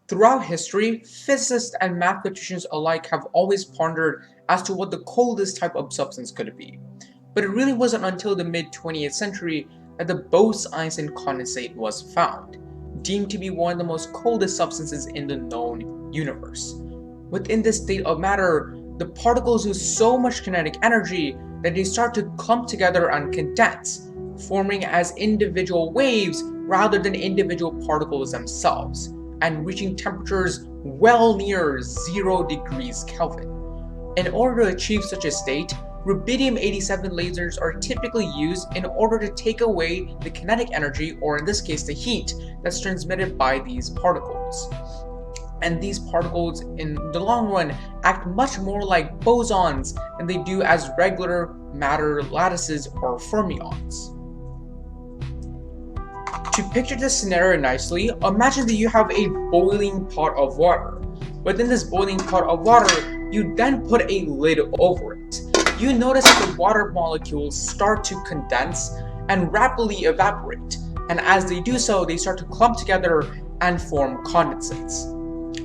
Throughout history, physicists and mathematicians alike have always pondered as to what the coldest type of substance could be. But it really wasn't until the mid-20th century that the Bose-Einstein condensate was found, deemed to be one of the most coldest substances in the known universe. Within this state of matter, the particles use so much kinetic energy that they start to clump together and condense, forming as individual waves rather than individual particles themselves, and reaching temperatures well near 0 degrees Kelvin. In order to achieve such a state, rubidium-87 lasers are typically used in order to take away the kinetic energy, or in this case the heat, that's transmitted by these particles. And these particles in the long run act much more like bosons than they do as regular matter lattices or fermions. To picture this scenario nicely, imagine that you have a boiling pot of water. Within this boiling pot of water, you then put a lid over it. You notice that the water molecules start to condense and rapidly evaporate, and as they do so, they start to clump together and form condensates.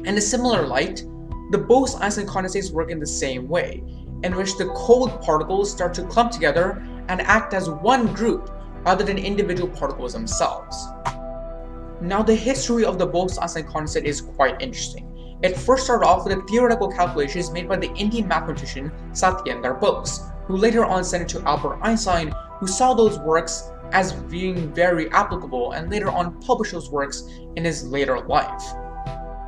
In a similar light, the Bose-Einstein condensates work in the same way, in which the cold particles start to clump together and act as one group rather than individual particles themselves. Now, the history of the Bose-Einstein condensate is quite interesting. It first started off with the theoretical calculations made by the Indian mathematician Satyendra Bose, who later on sent it to Albert Einstein, who saw those works as being very applicable and later on published those works in his later life.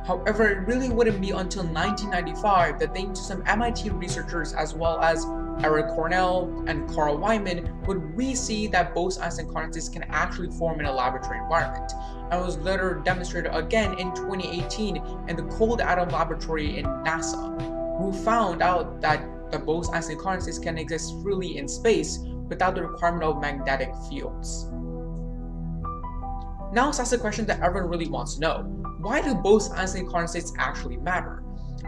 However, it really wouldn't be until 1995 that thanks to some MIT researchers as well as Eric Cornell and Carl Wyman would we see that Bose-Einstein condensates can actually form in a laboratory environment, and was later demonstrated again in 2018 in the Cold Atom Laboratory in NASA, who found out that the Bose-Einstein condensates can exist freely in space without the requirement of magnetic fields. Now let's ask the question that everyone really wants to know. Why do Bose-Einstein condensates actually matter?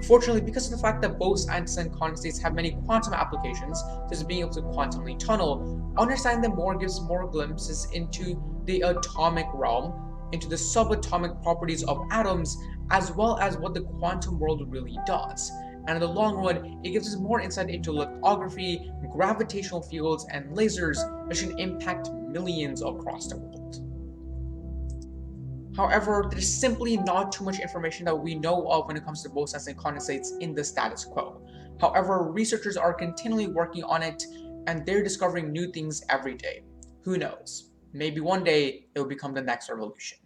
Fortunately, because of the fact that Bose-Einstein condensates have many quantum applications, such as being able to quantumly tunnel, understanding them more gives more glimpses into the atomic realm, into the subatomic properties of atoms, as well as what the quantum world really does. And in the long run, it gives us more insight into lithography, gravitational fields, and lasers that should impact millions across the world. However, there's simply not too much information that we know of when it comes to Bose-Einstein condensates in the status quo. However, researchers are continually working on it, and they're discovering new things every day. Who knows? Maybe one day it will become the next revolution.